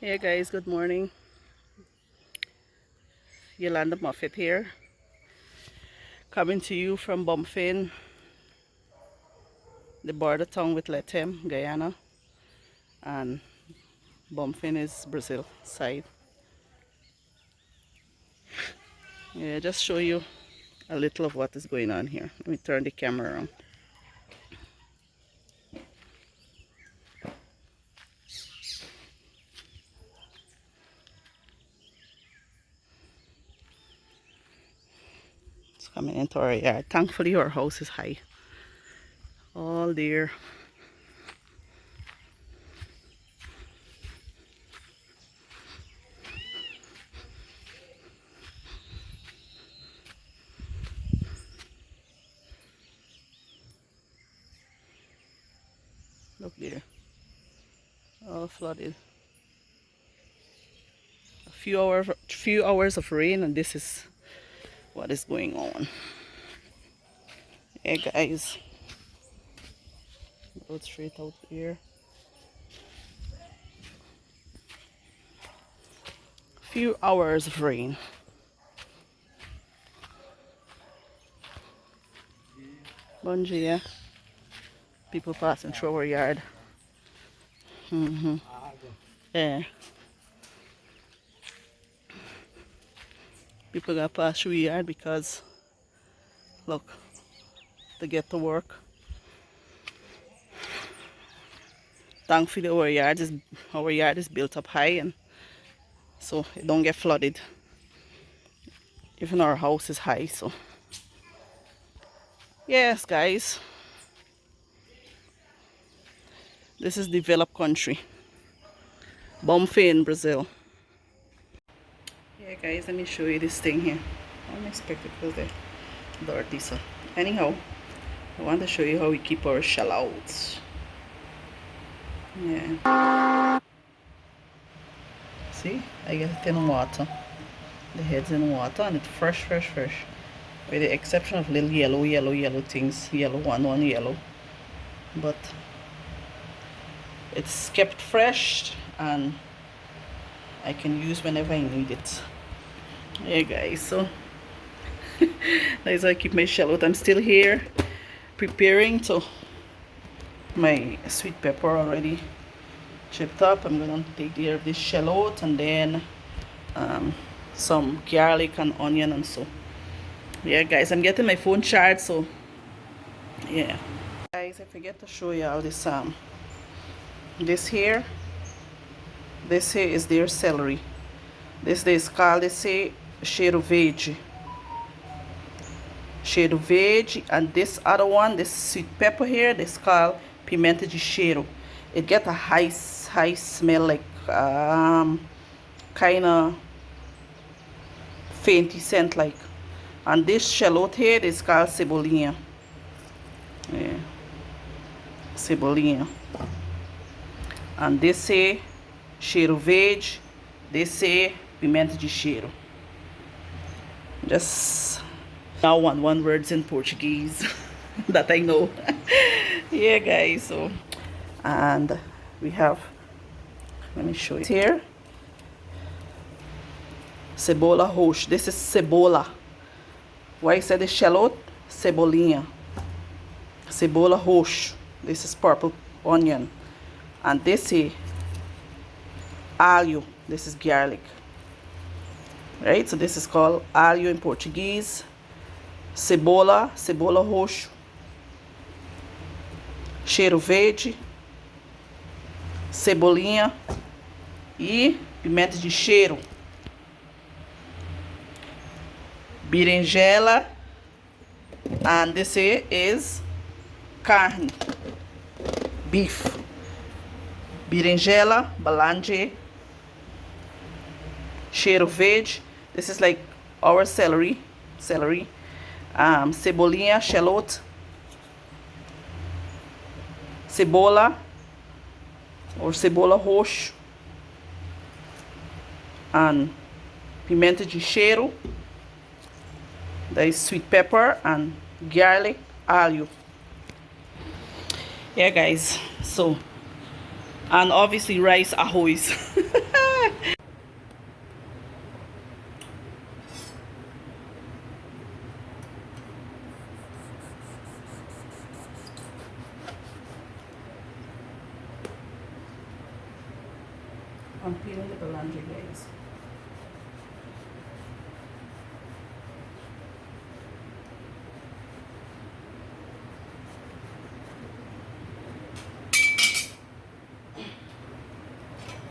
Hey guys, good morning. Yolanda Moffat here, coming to you from Bumfin, the border town with Letem, Guyana, and Bumfin is Brazil side. Yeah, just show you a little of what is going on here. Let me turn the camera around. It's coming into our yard. Thankfully, our house is high. All there. Look there. All flooded. A few hours of rain, and this is what is going on. Hey guys, go straight out here. Few hours of rain. Bungee, yeah. People passing through our yard. Yeah. People got pass through yard because look, to get to work. Thankfully our yard is built up high, and so it don't get flooded. Even our house is high, so yes guys. This is developed country. Bonfim, Brazil. Yeah guys, let me show you this thing here. All my spectacles there. Dirty, so anyhow, I want to show you how we keep our shallots. Yeah. See, I get it in water. The head's in water and it's fresh, fresh, fresh. With the exception of little yellow things. Yellow, one yellow. But it's kept fresh and I can use whenever I need it. Yeah guys, so that's how I keep my shallot. I'm still here preparing to my sweet pepper already chipped up. I'm gonna take care of this shallot and then some garlic and onion and so. Yeah guys, I'm getting my phone charged, so yeah. Guys, I forget to show you all this this here is their celery. This is called, they say, cheiro verde. Cheiro verde, and this other one, this sweet pepper here, this called pimenta de cheiro. It get a high smell, like kind of fainty scent like. And this shallot here is called cebolinha. Yeah, cebolinha. And this say cheiro verde, this say pimenta de cheiro. Just now one words in Portuguese that I know. Yeah guys, so and we have, let me show you here, cebola roxa. This is cebola. Why I said the shallot? Cebolinha. Cebola roxo. This is purple onion. And this is alho. This is garlic. Right? So this is called alho in Portuguese. Cebola roxo. Cheiro verde. Cebolinha. E pimenta de cheiro. Berinjela. And this is carne. Beef. Berinjela, balange, cheiro verde. This is like our celery. Cebolinha, shallot, cebola or cebola roxo, and pimenta de cheiro. That is sweet pepper and garlic, alho. Yeah guys, so, and obviously rice, arroz. I'm peeling the belandre, guys.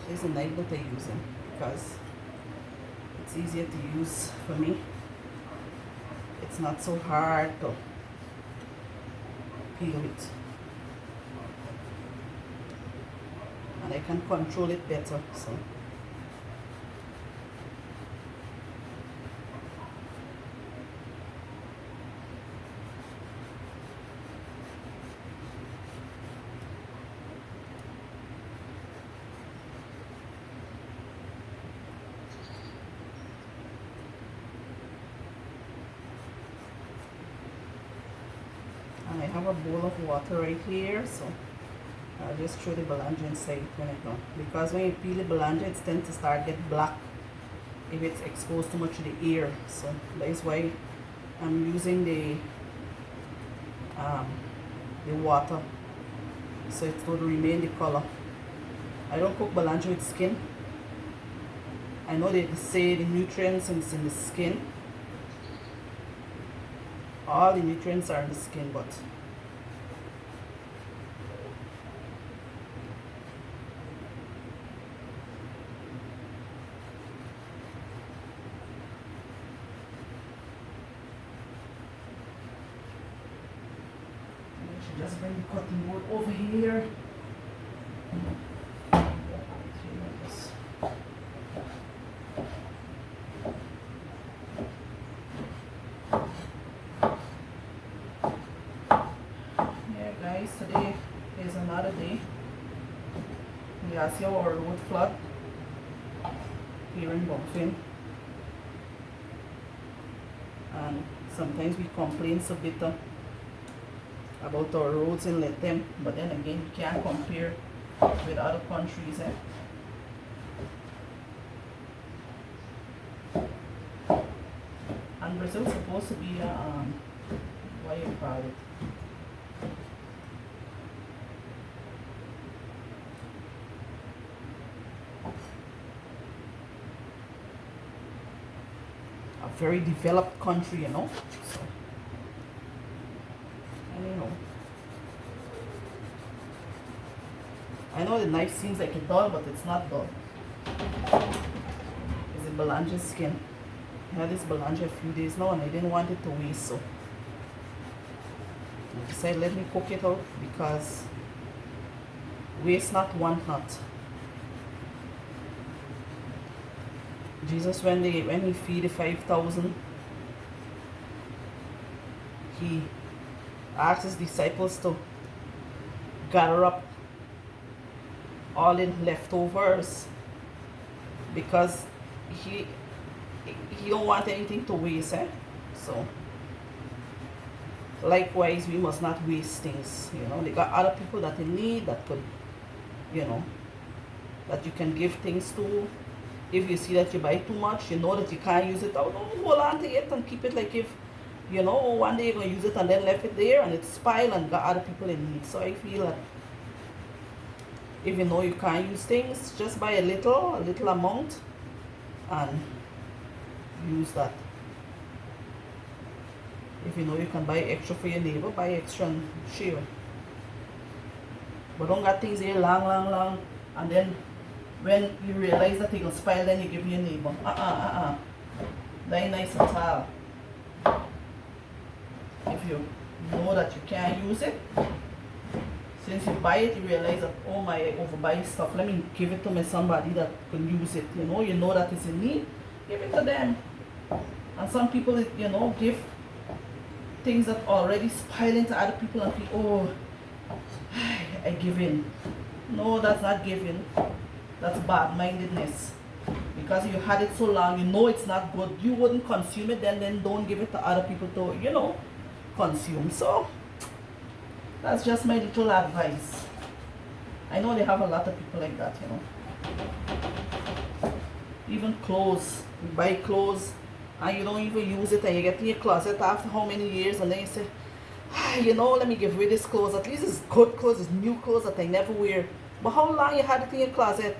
This is a knife that I'm using because it's easier to use for me. It's not so hard to peel it. And I can control it better, so. And I have a bowl of water right here, so I'll just throw the belandre inside when I go. Because when you peel the belandre, it tends to start get black if it's exposed too much to the air. So that is why I'm using the water, so it's going to remain the color. I don't cook belandre with skin. I know they say the nutrients is in the skin. All the nutrients are in the skin, but I should just bring the cutting board over here. Today is another day. We are seeing our road flood here in Buffin, and sometimes we complain so bitter about our roads in Latam, but then again you can't compare with other countries. And Brazil is supposed to be what do you call it? A very developed country, you know. So, anyhow, I know the knife seems like it's dull, but it's not dull. It's a belandre skin. I had this belandre a few days now, and I didn't want it to waste, so I decided let me cook it out, because waste not, want not. Jesus, when he feed the 5,000, he asked his disciples to gather up all the leftovers, because he don't want anything to waste. So likewise, we must not waste things. You know, they got other people that in need, that could, you know, that you can give things to. If you see that you buy too much, you know that you can't use it out, don't hold on to it and keep it. Like, if you know one day you're going to use it and then left it there and it's spoiled and got other people in need. So I feel that if you know you can't use things, just buy a little amount and use that. If you know you can buy extra for your neighbor, buy extra and share. But don't got things here long, and then when you realize that it will spoil, then you give your neighbor. That ain't nice at all. If you know that you can't use it, since you buy it, you realize that, oh my, I overbuy stuff, let me give it to somebody that can use it. You know that it's in need, give it to them. And some people, you know, give things that already spoil into other people and feel, oh, I give in. No, that's not giving. That's bad-mindedness. Because you had it so long, you know it's not good. You wouldn't consume it, then don't give it to other people to, you know, consume. So that's just my little advice. I know they have a lot of people like that, you know. Even clothes. You buy clothes and you don't even use it, and you get in your closet after how many years, and then you say, you know, let me give away this clothes. At least it's good clothes, it's new clothes that I never wear. But how long you had it in your closet?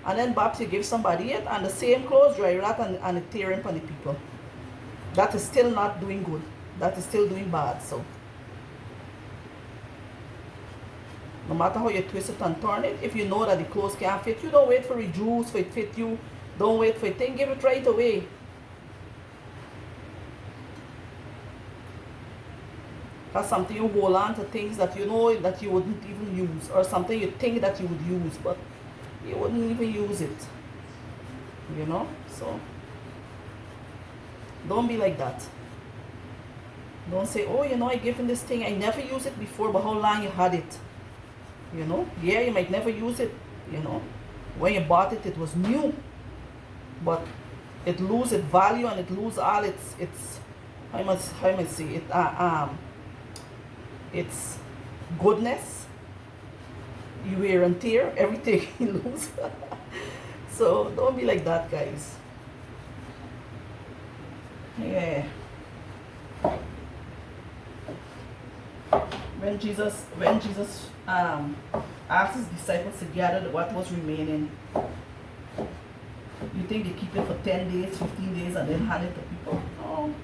And then Babs, you give somebody it, and the same clothes dry rat and it tearing on the people. That is still not doing good. That is still doing bad. So no matter how you twist it and turn it, if you know that the clothes can't fit you, don't wait for it juice for it fit you. Don't wait for it thing, give it right away. That's something you hold on to, things that you know that you wouldn't even use, or something you think that you would use, but you wouldn't even use it. You know? So don't be like that. Don't say, oh, you know, I given this thing, I never used it before, but how long you had it? You know? Yeah, you might never use it, you know. When you bought it, it was new. But it lose its value and it lose all its how must say it its goodness. You wear and tear, everything you lose. So don't be like that, guys. Yeah. When Jesus asked his disciples to gather what was remaining, you think they keep it for 10 days, 15 days, and then hand it to people? No.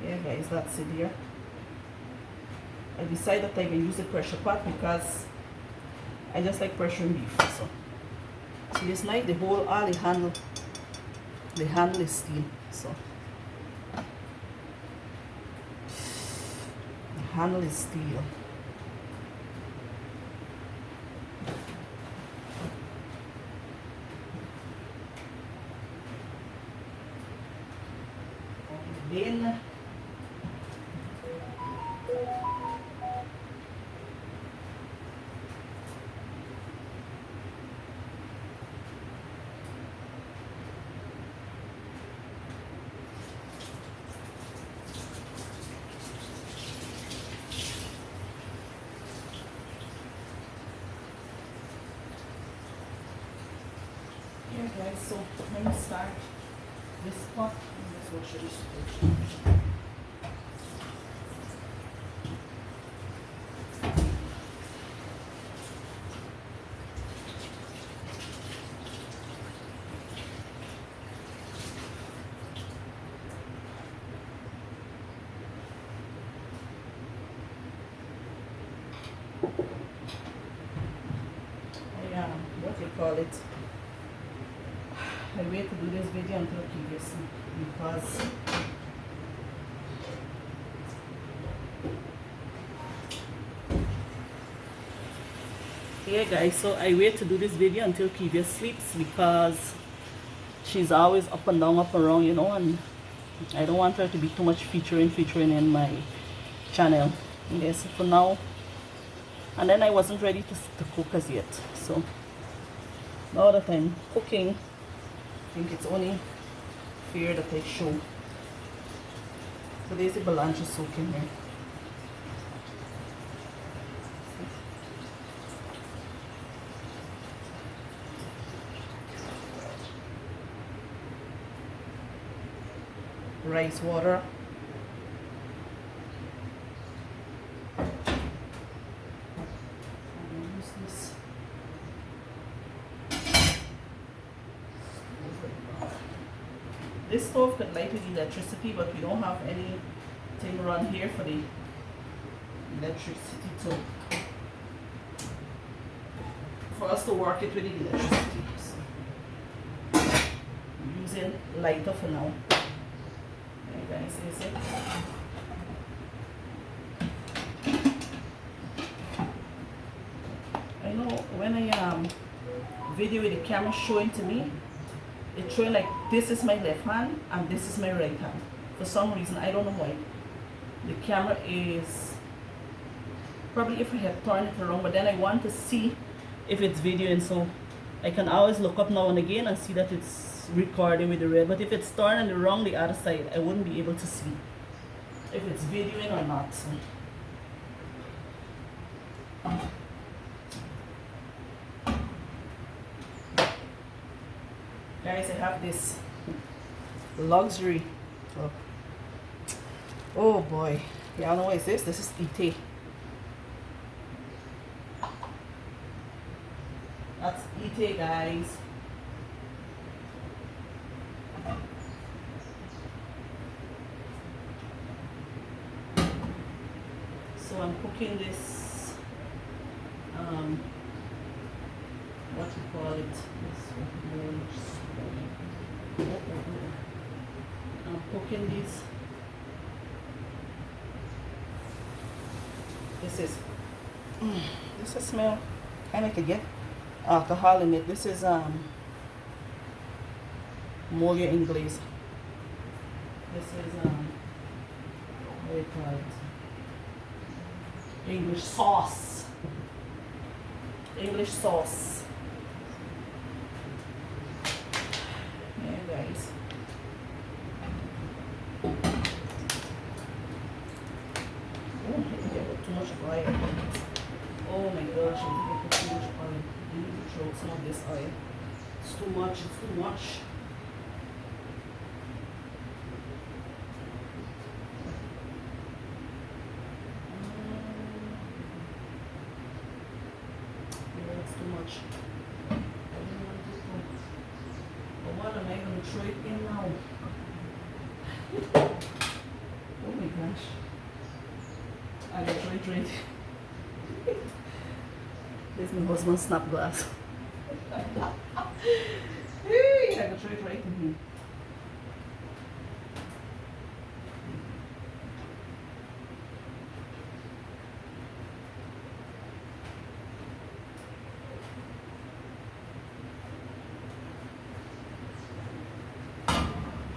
Yeah, guys, that's it here. I decided that I will use the pressure pot because I just like pressuring beef. So see, it's nice. The whole all the handle is steel. So the handle is steel. Then guys, so let me start this pot. Let's wash this. What you call it? I wait to do this video until previously because yeah, guys, so I wait to do this video until Kivia sleeps because she's always up and down, up and around, you know, and I don't want her to be too much featuring in my channel. Okay, so for now, and then I wasn't ready to cook as yet, so now that I'm cooking, I think it's only fair that I show. So there's the balancha soaking here. Rice water. This stove could light with electricity, but we don't have anything around here for the electricity for us to work it with the electricity. So I'm using lighter for now. You guys see it? I know when I video with the camera showing to me, it's showing like this is my left hand and this is my right hand. For some reason, I don't know why. The camera is probably if I had turned it around, but then I want to see if it's videoing, so I can always look up now and again and see that it's recording with the red. But if it's turned around the other side, I wouldn't be able to see if it's videoing or not. So. Guys, I have this luxury. Oh, oh boy. Y'all know what is this? This is Ite. That's Ite, guys. So I'm cooking this, what you call it? I'm cooking this. This is smell kind of can get alcohol in it. This is molia inglese. This is what do you call it? English sauce. English sauce. Yeah, guys. Oh, I think I put too much oil. Oh my gosh, I think I put too much oil. I need to throw some of this oil. It's too much, it's too much. Yeah, it's too much. I don't want this one. But what am I going to throw it in now? Oh my gosh. I gotta throw it right. There's my husband's snap glass. Hey, I gotta throw it right in here.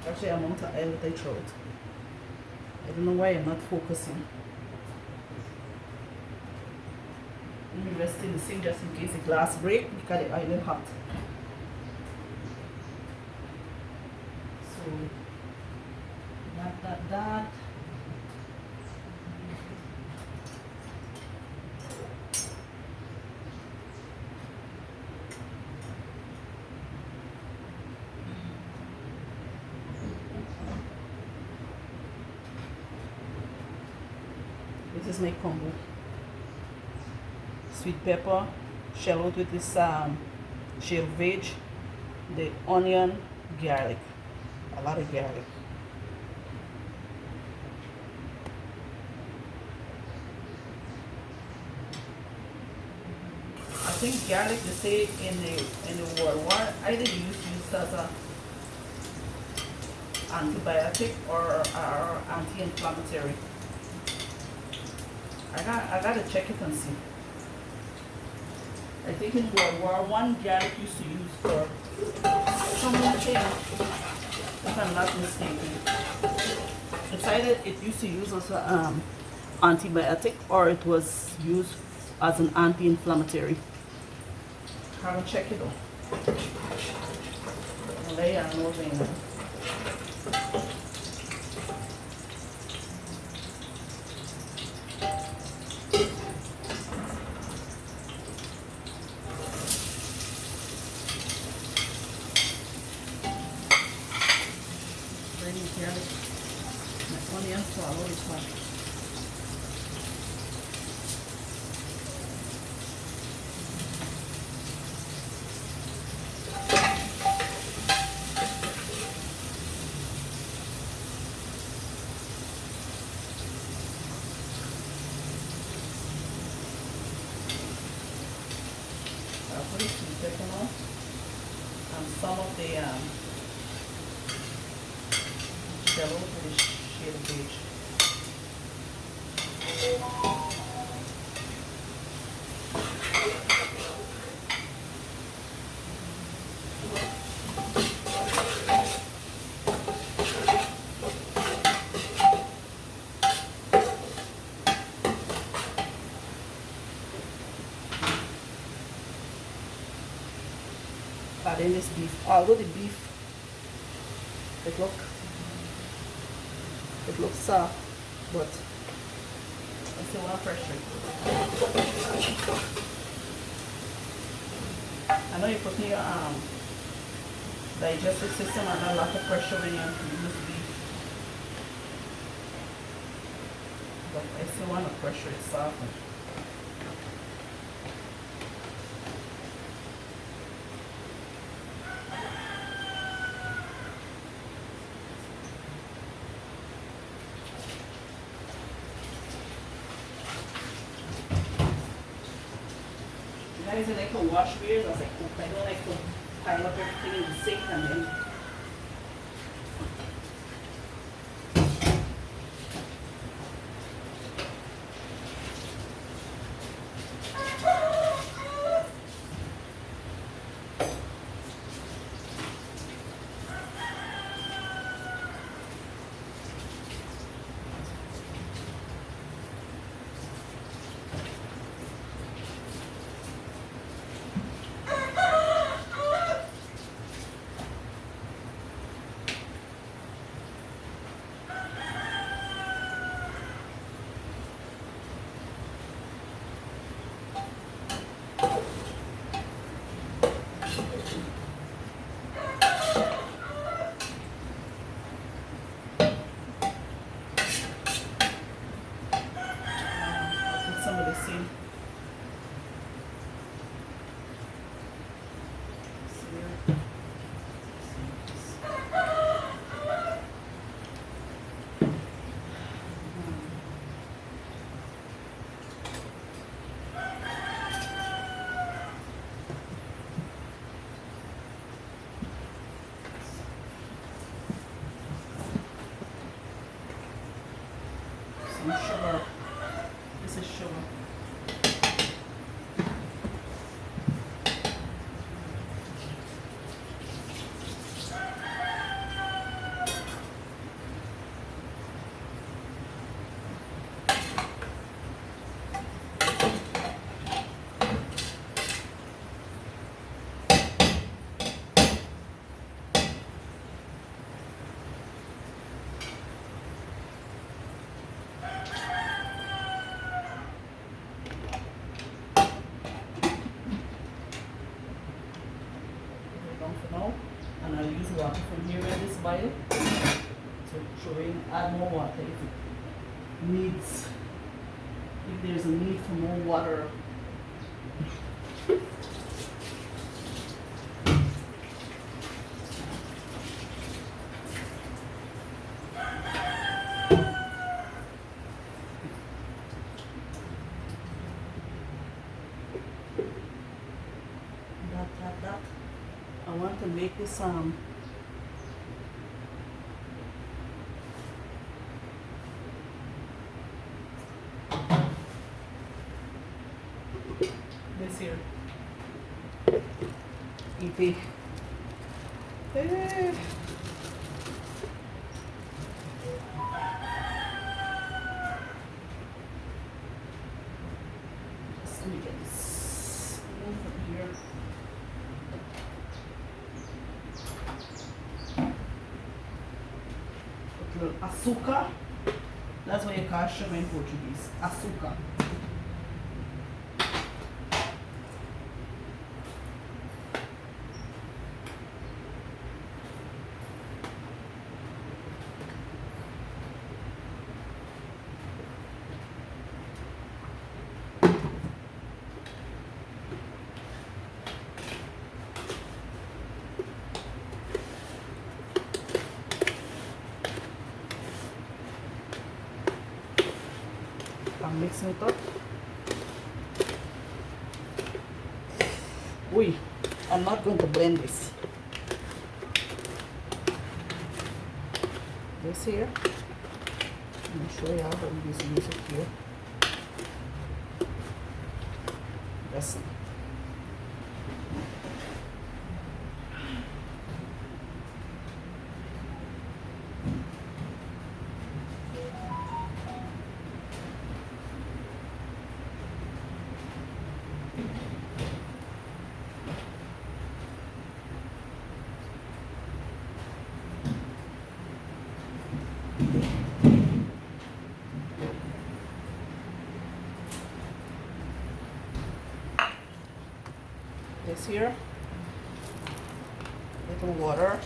Actually, I'm on to oil that I throw it. I don't know why I'm not focusing. Let me rest in the sink just in case the glass break because the oil is hot. So that. This is my combo. Sweet pepper, shallot with this shell veg, the onion, garlic, a lot of garlic. I think garlic they say in the world war either used as a antibiotic or anti-inflammatory. I gotta check it and see. I think in World War One, garlic used to use for something, if I'm not mistaken. It's either it used to use as an antibiotic or it was used as an anti-inflammatory. I will check it out. Lay on over in. My onion swallow this one. I'll put it in the pepper and some of the shallot with the shell veg. Add in this beef. Although the beef, it looks soft, but I still want pressure. I know you put your digestive system and a lot of pressure when you use beef. But I still want to pressure it soften. Guys, I like to wash beers as I cook. I don't like to pile up everything in the sink and then some sugar. This is sugar. For now, and I'll use water from here in this vial to throw in, add more water if it needs, if there's a need for more water. That. I want to make this this here. EP. Just let me get this from here. Açúcar. That's what you call sugar in Portuguese. Açúcar. I'm mixing it up. I'm not going to blend this. This here. I'm going to show you how to use it here. That's this here. little water.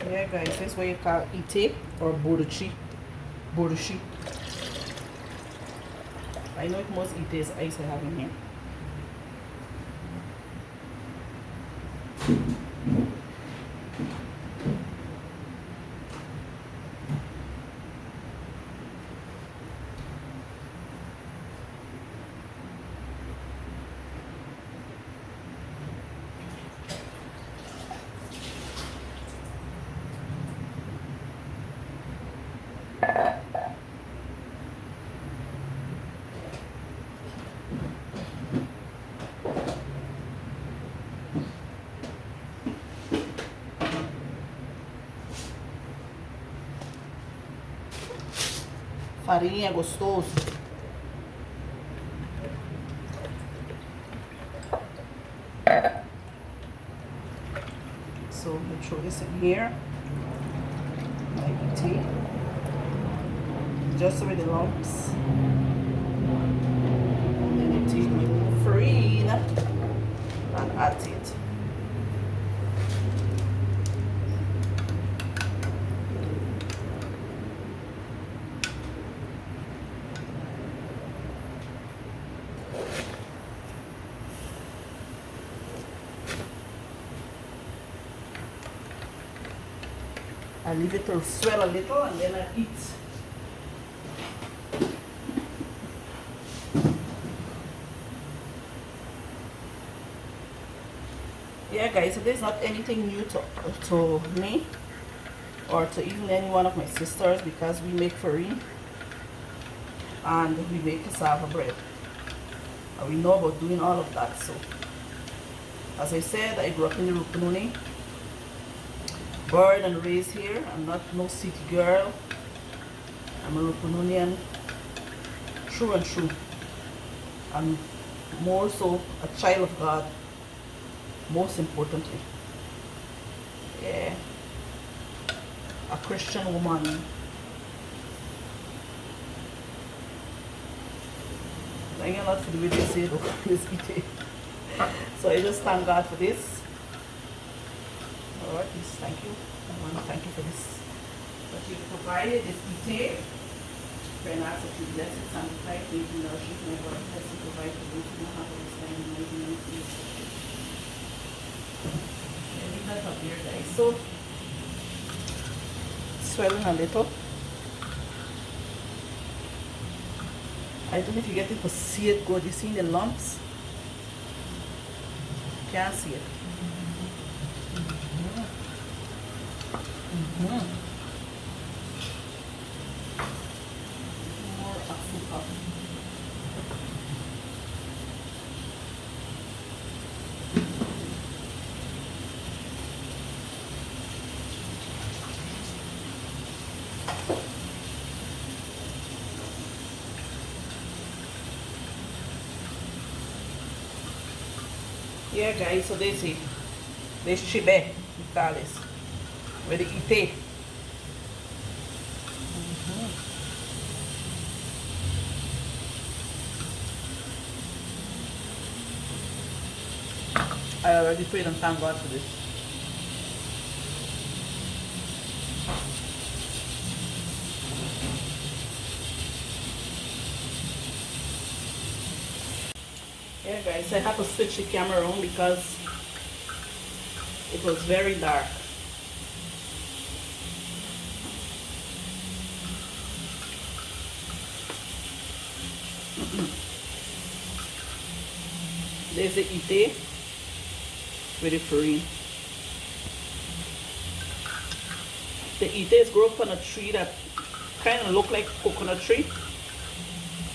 Yeah guys, this is what you call ite or boruchi. Borushi. I know it most ite is ice I have in here. Farinha gostoso. So we'll throw this in here. Like tea. Just with the lumps. And then you take my farina and add it. I leave it to swell a little and then I eat. Yeah guys, so there's not anything new to me or to even any one of my sisters, because we make farine and we make cassava bread. And we know about doing all of that. So as I said, I grew up in the Rupununi. Born and raised here. I'm not no city girl. I'm a Rupununian true and true. I'm more so a child of God, most importantly. Yeah. A Christian woman. Thank you a lot for the way they say though, this eating. So I just thank God for this. Lord, please thank you. I want to thank you for this. That you provided this detail. Pray and ask that you bless it, sanctify it, make it, nourish it, never bless it, provide for those who don't have this time in the mighty name of Jesus. Yeah, leave that up here, guys. So, swelling a little. I don't know if you get it to see it good. You see the lumps? Can't see it. More azúcar. Yeah guys, so this is chibe, we call this. With the ite. I already prayed and thank God for this. Yeah guys, I had to switch the camera on because it was very dark. There's the ite with the farine. The ites grow up on a tree that kind of look like coconut tree,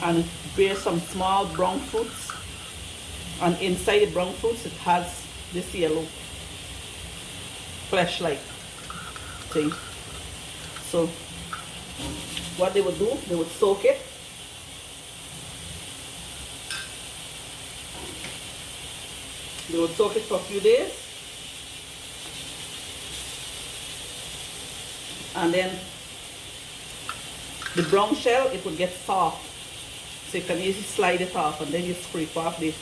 and it bears some small brown fruits, and inside the brown fruits it has this yellow flesh like thing. So what they would do, they would soak it. They would soak it for a few days, and then the brown shell, it would get soft, so you can easily slide it off, and then you scrape off this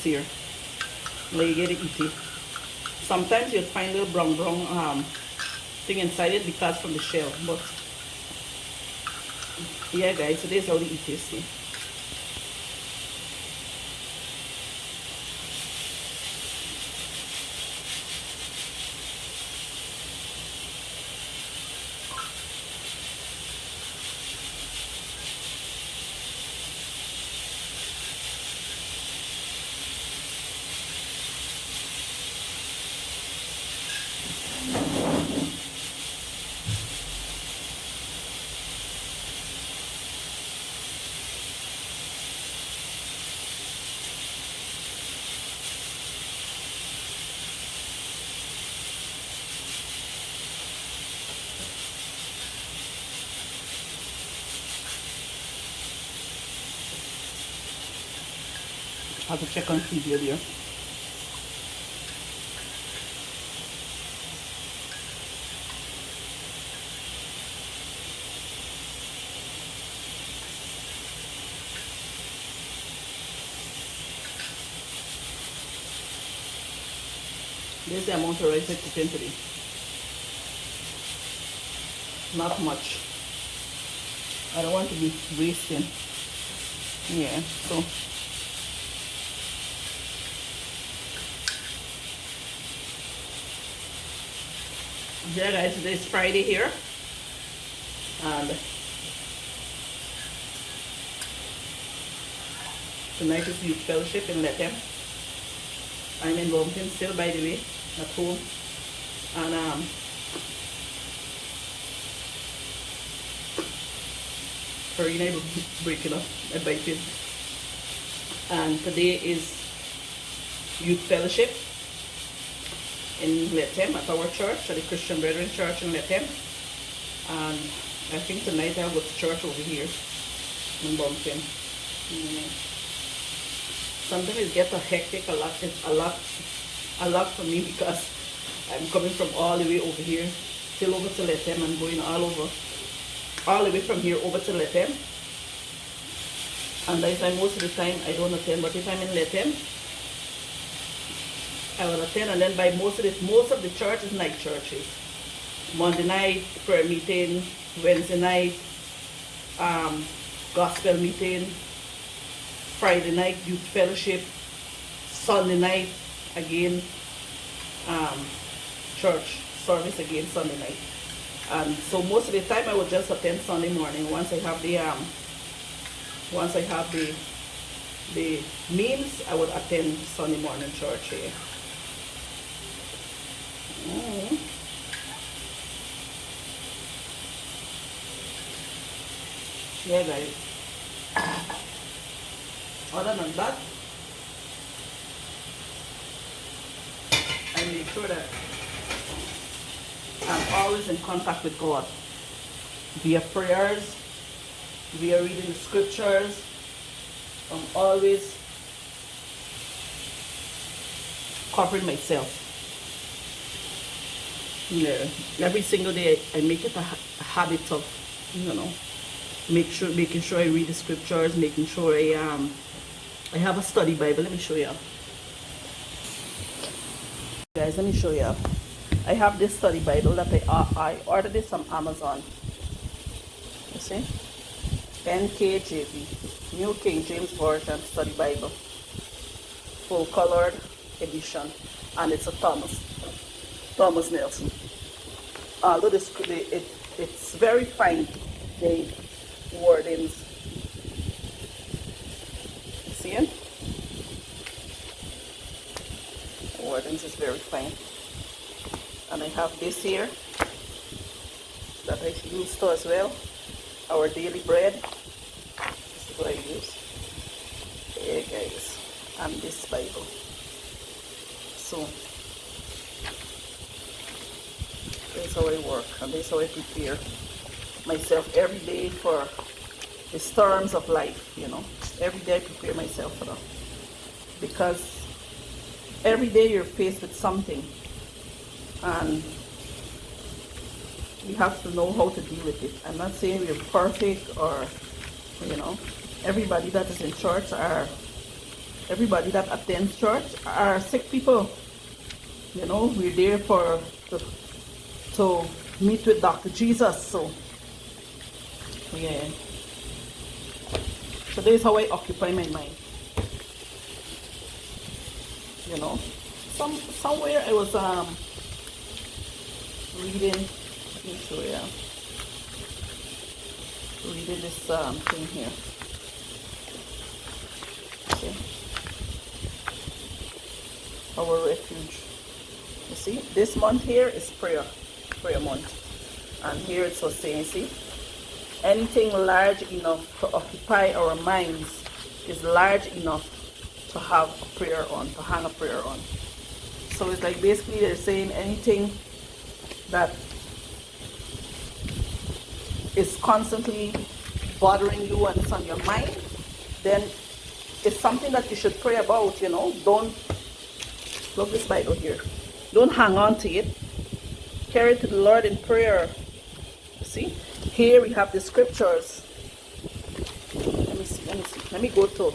here. Now you get it easy. Sometimes you'll find a little brown thing inside it because from the shell, but yeah guys, so this is how they eat this thing. I have to check on video there. This is the amount of rice I cook in today. Not much. I don't want to be wasting. Yeah, so yeah guys, today is Friday here, and tonight is youth fellowship in Lethem. I'm in Bumpkin still, by the way, at home, and Farina will break it up, I bite it. And today is youth fellowship in Lethem at our church, at the Christian Brethren Church in Lethem. And I think tonight I'll go to church over here in Bumpkin. Sometimes it gets a hectic, it's a lot for me because I'm coming from all the way over here, still over to Lethem, and going all the way from here over to Lethem. And that's why most of the time I don't attend, but if I'm in Lethem, I will attend. And then by most of the church is night churches. Monday night prayer meeting, Wednesday night gospel meeting, Friday night youth fellowship, Sunday night again church service again Sunday night. And so most of the time I would just attend Sunday morning once I have the meals. I would attend Sunday morning church here. Yeah guys, other than that, I make sure that I'm always in contact with God via prayers, via reading the scriptures. I'm always covering myself. Yeah, every single day I make it a habit of, making sure I read the scriptures, making sure I have a study Bible. Let me show you. Guys, let me show you. I have this study Bible that I ordered this from Amazon. You see? NKJV, New King James Version Study Bible. full colored edition, and it's a Thomas Nelson. Although it's very fine, the wordings. You see it? The wordings is very fine. And I have this here that I use too as well. Our daily bread. This is what I use. Here guys. And this Bible. So this is how I work, and this is how I prepare myself every day for the storms of life, you know. Every day I prepare myself for that. Because every day you're faced with something, and you have to know how to deal with it. I'm not saying we're perfect, or, you know, everybody that is in church, or everybody that attends church are sick people. You know, we're there to meet with Dr. Jesus. So yeah, so this is how I occupy my mind. You know, somewhere I was reading, let me show you, reading this thing here. See, our refuge. You see, this month here is prayer month, and here it's so saying, see, anything large enough to occupy our minds is large enough to have a prayer on, to hang a prayer on. So it's like basically they're saying anything that is constantly bothering you and it's on your mind, then it's something that you should pray about, you know. Don't, look this Bible here. Don't hang on to it. Carry it to the Lord in prayer. See? Here we have the scriptures. Let me see. Let me go to.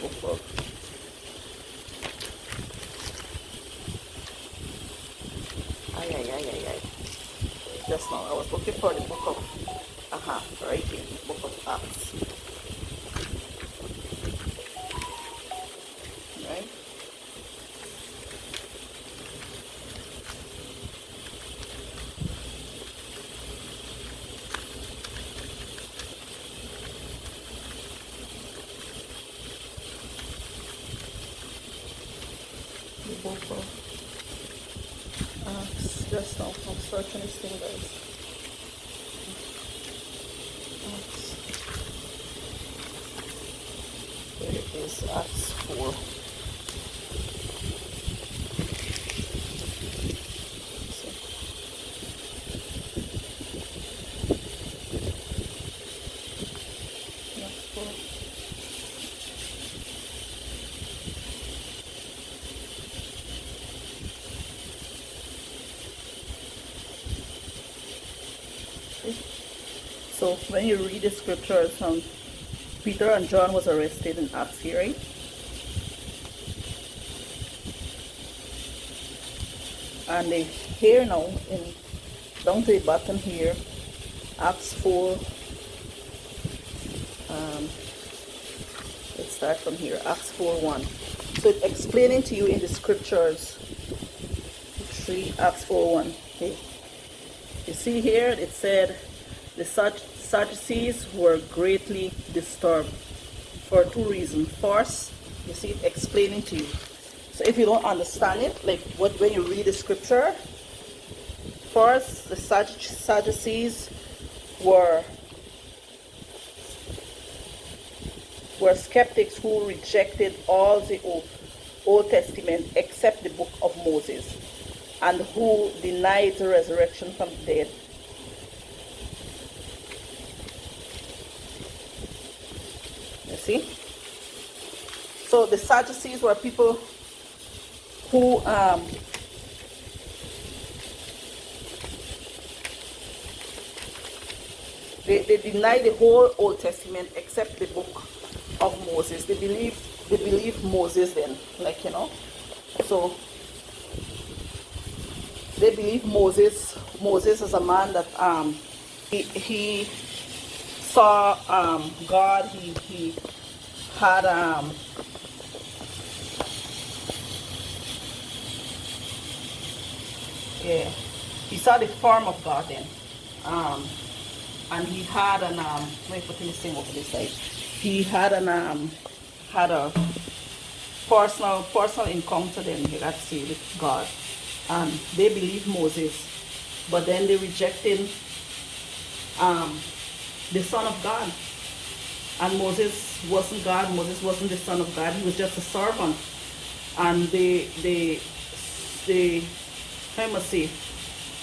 Book of. Ay. Just now I was looking for the book of. Right here, the book of Acts. Right? The book of Acts. Just now, I'm searching this thing, guys. There is Acts 4. So when you read the scriptures, Peter and John was arrested in Acts here, right? And they here now, in down to the bottom here, Acts 4. Let's start from here, Acts 4:1. So it's explaining to you in the scriptures. 3 Acts 4:1. Okay. You see here it said the Sadducees were greatly disturbed for two reasons. First, you see it explaining to you. So if you don't understand it, like when you read the scripture, first the Sadducees were skeptics who rejected all the Old Testament except the book of Moses, and who denied the resurrection from the dead. You see? So the Sadducees were people who they deny the whole Old Testament except the book of Moses. They believe Moses then, like, you know. So they believe Moses Moses is a man that he saw God. He had yeah, he saw the form of God then. And he had an let me put this thing over this side. He had had a personal encounter then, you got to see, with God. And they believed Moses, but then they rejected the Son of God. And Moses wasn't God. Moses wasn't the Son of God. He was just a servant. And they I must say,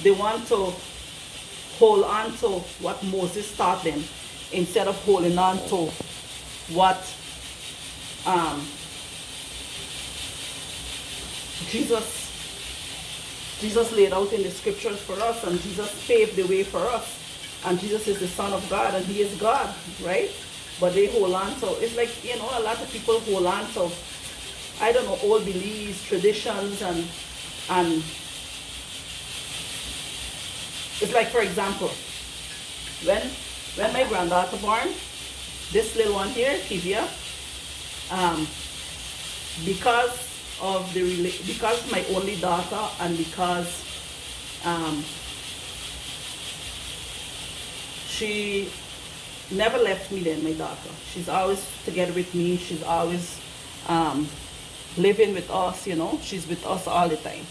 they want to hold on to what Moses taught them instead of holding on to what Jesus laid out in the scriptures for us, and Jesus paved the way for us. And Jesus is the Son of God, and He is God, right? But they hold on to, it's like, you know, a lot of people hold on to, I don't know, old beliefs, traditions, and it's like, for example, when my granddaughter born, this little one here, Kivia, because my only daughter, and because she never left me then, my daughter. She's always together with me. She's always living with us, you know. She's with us all the time.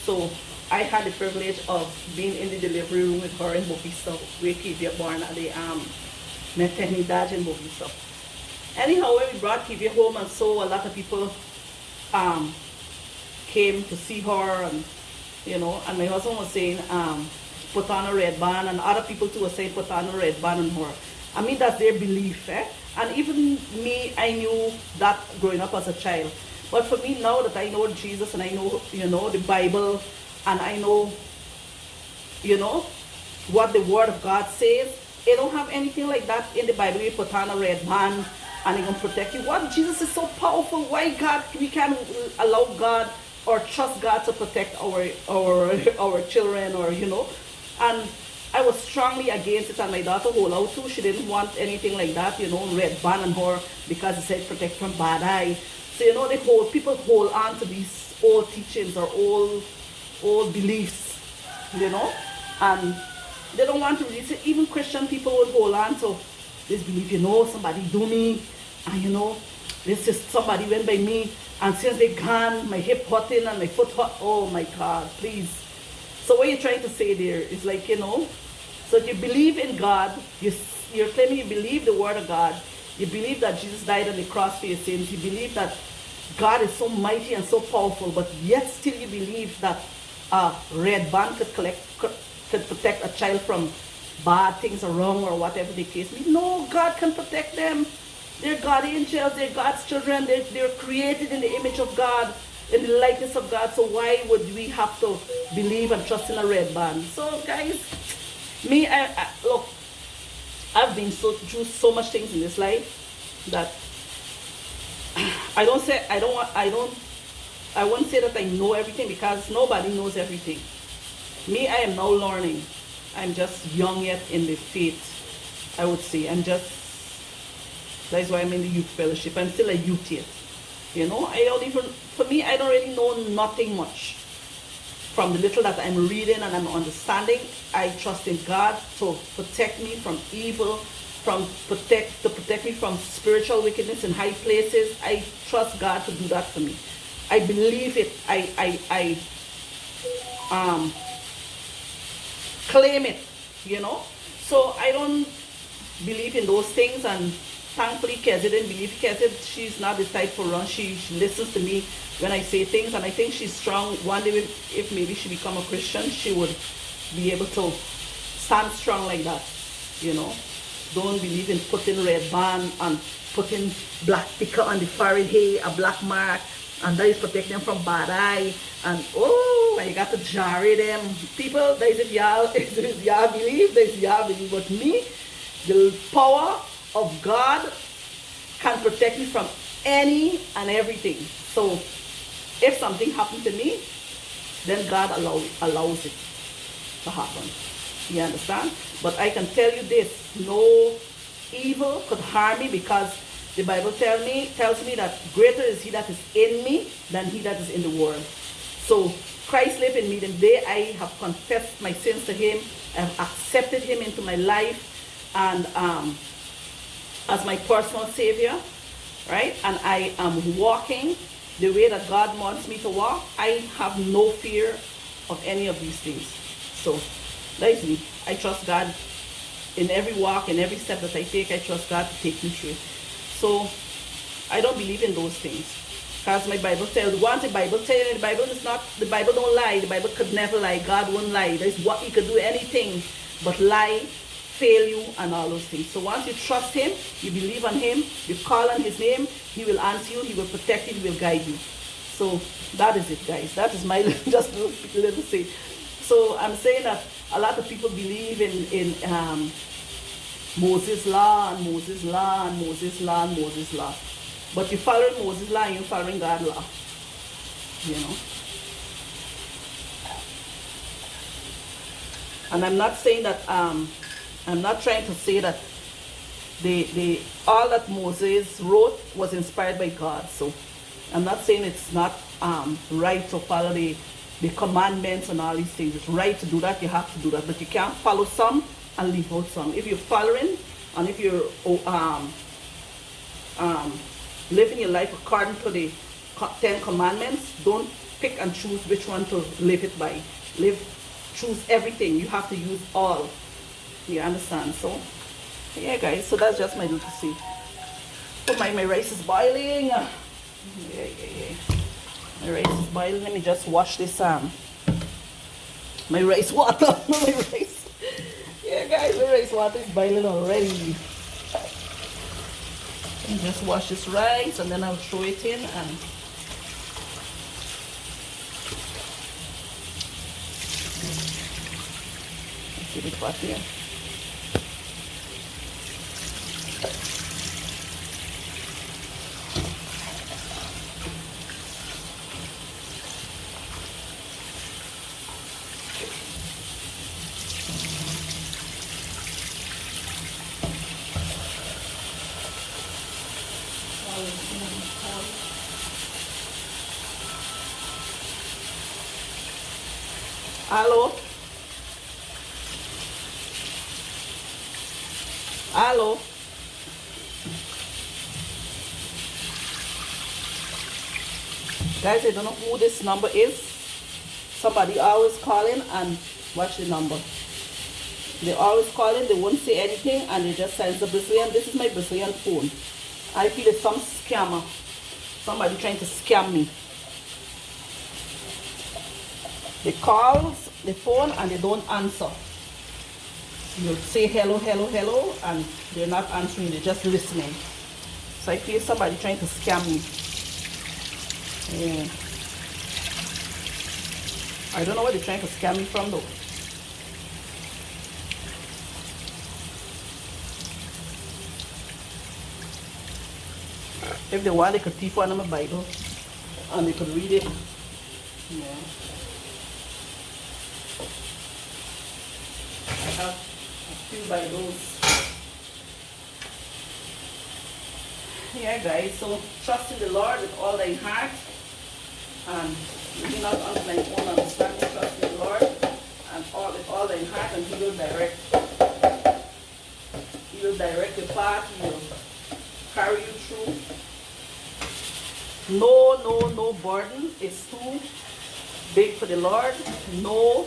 So I had the privilege of being in the delivery room with her in Bovista, where Kivia born at the maternidad in Bovista. Anyhow, when we brought Kivia home, and so a lot of people came to see her, and you know, and my husband was saying, put on a red band, and other people too were saying, put on a red band on her. I mean, that's their belief, eh? And even me, I knew that growing up as a child. But for me, now that I know Jesus, and I know, you know, the Bible, and I know, you know, what the Word of God says, they don't have anything like that in the Bible. You put on a red band, and they're going to protect you. What? Jesus is so powerful. Why God, we can't allow God or trust God to protect our children, or, you know? And I was strongly against it, and my daughter hold out too. She didn't want anything like that, you know, red band on her, because it said protect from bad eye. So, you know, people hold on to these old teachings or old beliefs, you know, and they don't want to release it. Even Christian people would hold on to this belief, you know, somebody do me, and you know, this is somebody went by me, and since they gone, my hip hurting and my foot hot. Oh my God, please. So what you're trying to say there is like, you know, so if you believe in God, you're claiming you believe the Word of God, you believe that Jesus died on the cross for your sins, you believe that God is so mighty and so powerful, but yet still you believe that a red band could protect a child from bad things or wrong or whatever the case may be. No, God can protect them. They're God angels, they're God's children, they're created in the image of God, in the likeness of God. So why would we have to believe and trust in a red band? So guys, me, look, I've been through so much things in this life that I won't say that I know everything, because nobody knows everything. Me, I am now learning. I'm just young yet in the faith, I would say. That's why I'm in the youth fellowship. I'm still a youth yet. You know, for me, I don't really know nothing much. From the little that I'm reading and I'm understanding, I trust in God to protect me from evil, to protect me from spiritual wickedness in high places. I trust God to do that for me. I believe it. I claim it, you know. So I don't believe in those things, and thankfully Kezzy didn't believe. Kezzy, she's not the type for run. She listens to me when I say things, and I think she's strong. One day, if maybe she become a Christian, she would be able to stand strong like that, you know. Don't believe in putting red band and putting black sticker on the forehead, a black mark, and that is protecting them from bad eye. And oh, you got to jarry them. People, that is if y'all believe, that is y'all believe. But me, the power of God can protect me from any and everything. So if something happened to me, then God allows it. to happen. You understand? But I can tell you this, no evil could harm me, because the Bible tells me that greater is he that is in me than he that is in the world. So Christ lives in me. The day I have confessed my sins to him, I have accepted him into my life and as my personal savior, right? And I am walking the way that God wants me to walk. I have no fear of any of these things. So that is me. I trust God in every walk, in every step that I take. I trust God to take me through. So I don't believe in those things, because my Bible tells, once the Bible tells you, the Bible don't lie. The Bible could never lie. God won't lie. There's what he could do anything but lie, fail you, and all those things. So once you trust him, you believe on him, you call on his name, he will answer you, he will protect you, he will guide you. So that is it, guys. That is my just little say. So I'm saying that a lot of people believe in Moses' law and Moses' law and Moses' law and Moses' law. But you're following Moses' law and you're following God's law. You know? And I'm not saying that, I'm not trying to say that all that Moses wrote was inspired by God. So I'm not saying it's not right to follow the commandments and all these things. It's right to do that. You have to do that. But you can't follow some and leave out some. If you're following and if you're living your life according to the 10 commandments, don't pick and choose which one to live it by. Choose everything. You have to use all. You understand? So yeah, guys, so that's just my little see. Oh, my rice is boiling. Yeah. My rice is boiling. Let me just wash this my rice water. My rice. Yeah, guys, my rice water is boiling already. Let me just wash this rice and then I'll throw it in and keep it hot here. Hello? Hello? Guys, I don't know who this number is. Somebody always calling and watch the number. They always calling, they won't say anything and they just send the Brazilian. This is my Brazilian phone. I feel it's some scammer. Somebody trying to scam me. They call the phone and they don't answer. You say hello, hello, hello, and they're not answering, they're just listening. So I feel somebody trying to scam me. Yeah. I don't know what they're trying to scam me from though. If they want, they could teach one of my Bible and they could read it. Yeah. I have a few Bibles. Yeah, guys, so trust in the Lord with all thy heart and lean not unto thine own understanding. Trust in the Lord and with all thy heart, and he will direct. He will direct your path. He will carry you through. No burden is too big for the Lord. No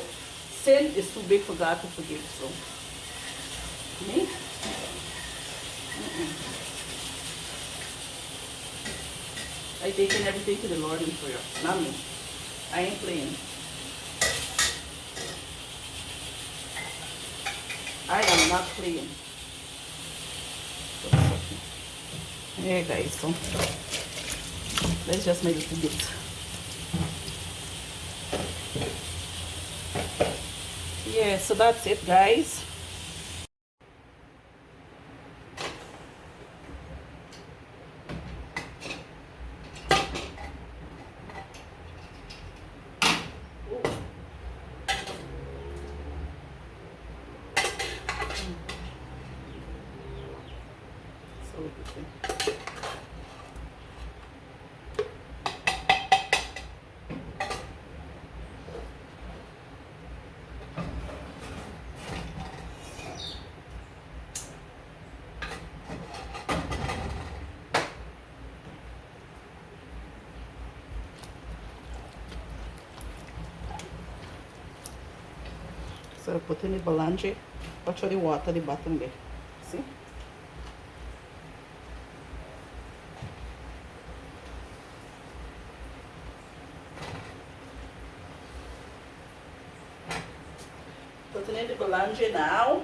sin is too big for God to forgive. So, me? I taken everything to the Lord in prayer. Not me. I ain't playing. I am not playing. Yeah, guys, so let's just make it a bit. Yeah, so that's it, guys. everything. So I put in the belange. Watch how the water at the bottom there. See? Putting in the belange now.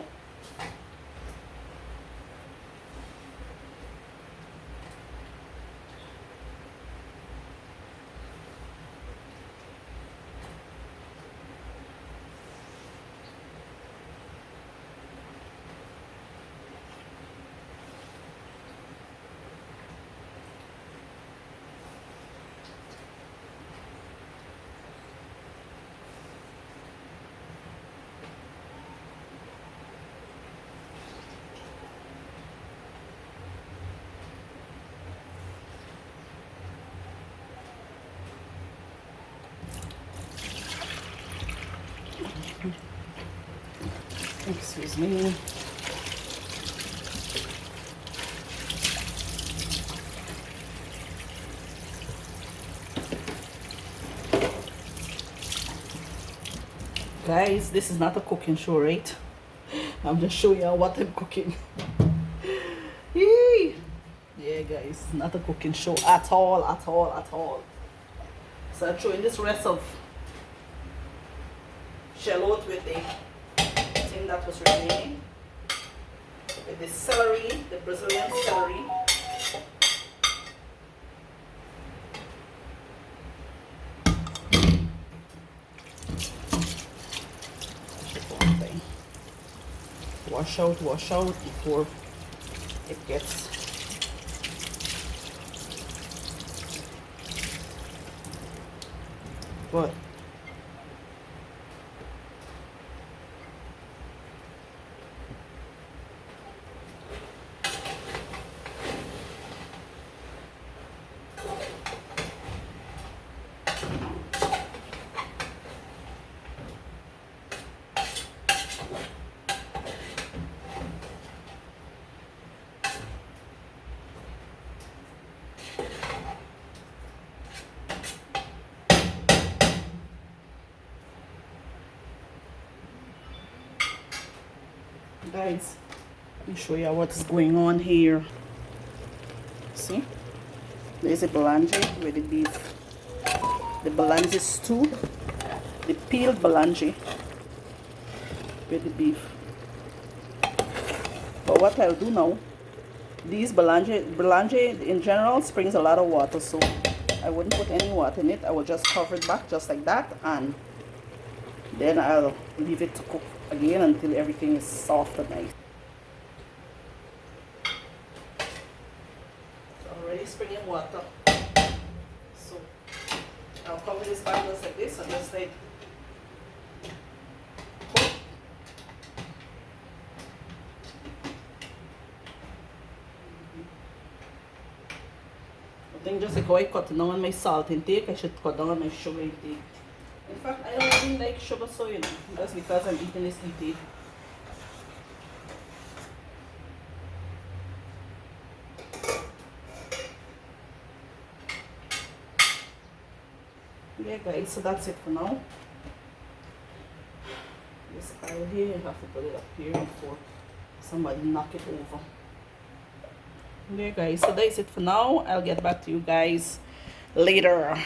Excuse me. Guys, this is not a cooking show, right? I'm just showing you what I'm cooking. Yee. Yeah, guys, not a cooking show at all, at all, at all. So I'm showing this rest of shallot with the thing that was remaining. With the celery, the Brazilian celery. Wash out before it gets good. Guys, let me show you what's going on here. See, there's a belange with the beef, the belange stew, the peeled belange with the beef. But what I'll do now, these belange in general springs a lot of water, so I wouldn't put any water in it. I will just cover it back just like that, and then I'll leave it to cook again until everything is soft and nice. Already springing water, so I'll cover this back just like this and just like cook. I think just like how I cut down on my salt intake, I should cut down on my sugar intake. In fact, I don't really like sugar, so you know, that's because I'm eating this intake. Yeah, guys, so that's it for now. This pile here, you have to put it up here before somebody knock it over. Yeah, guys, so that's it for now. I'll get back to you guys later.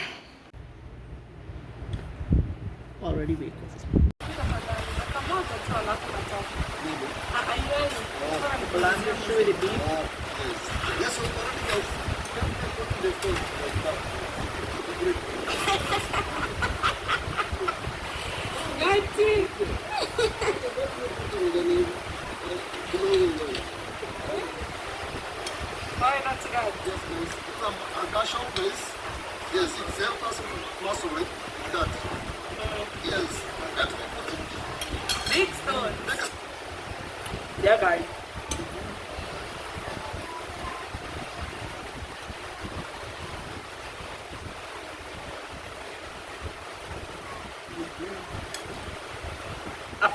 Already bake off. Yes, it's help us plus with that. Yes, that we put it. Big stone. Yeah, guys.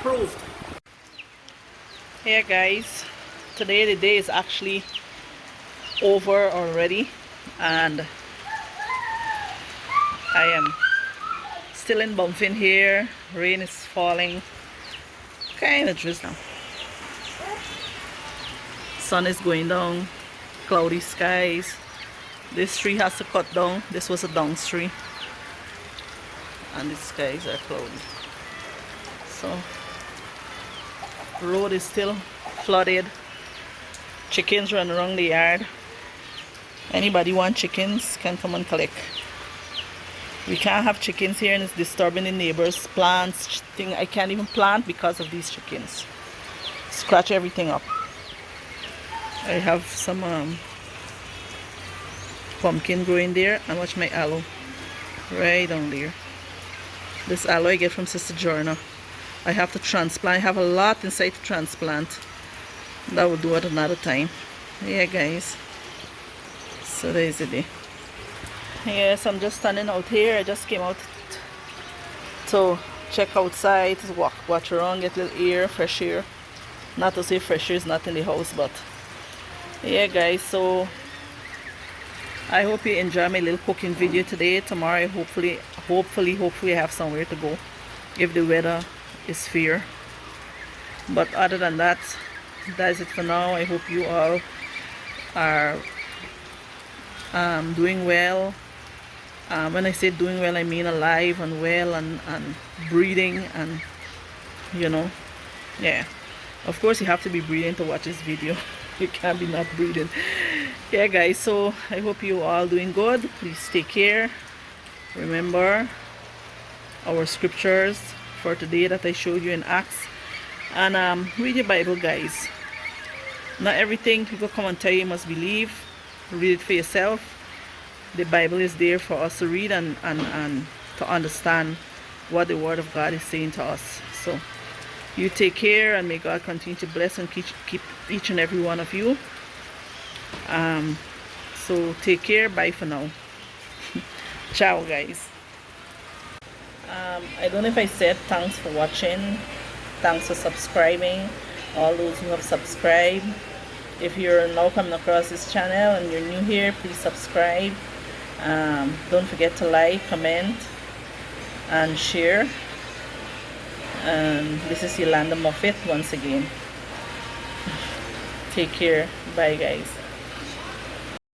approved. Here guys, today the day is actually over already, and I am still in Bumping here. Rain is falling, kind of drizzling. Sun is going down, cloudy skies. This tree has to cut down. This was a down tree, and the skies are cloudy. So road is still flooded. Chickens run around the yard. Anybody want chickens can come and collect. We can't have chickens here, and it's disturbing the neighbors' plants. Thing I can't even plant because of these chickens. Scratch everything up. I have some pumpkin growing there, and watch my aloe right down there. This aloe I get from Sister Joanna. I have to transplant. I have a lot inside to transplant. That will do it another time. Yeah guys, so there's the day. Yes, I'm just standing out here. I just came out to check outside, to watch around, get a little air, fresh air. Not to say fresh air is not in the house, but yeah guys, so I hope you enjoy my little cooking video today. Tomorrow hopefully I have somewhere to go if the weather is fair. But other than that, that's it for now. I hope you all are doing well. When I say doing well, I mean alive and well and breathing, and you know, yeah, of course you have to be breathing to watch this video. You can't be not breathing. Yeah guys, so I hope you all doing good. Please take care. Remember our scriptures for today that I showed you in Acts, and read your Bible guys. Not everything people come and tell you must believe. Read it for yourself. The Bible is there for us to read and to understand what the Word of God is saying to us. So you take care, and may God continue to bless and keep each and every one of you. So take care. Bye for now. Ciao guys. I don't know if I said thanks for watching, thanks for subscribing, all those who have subscribed. If you're now coming across this channel and you're new here, please subscribe. Don't forget to like, comment and share. This is Yolanda Moffett once again. Take care. Bye guys.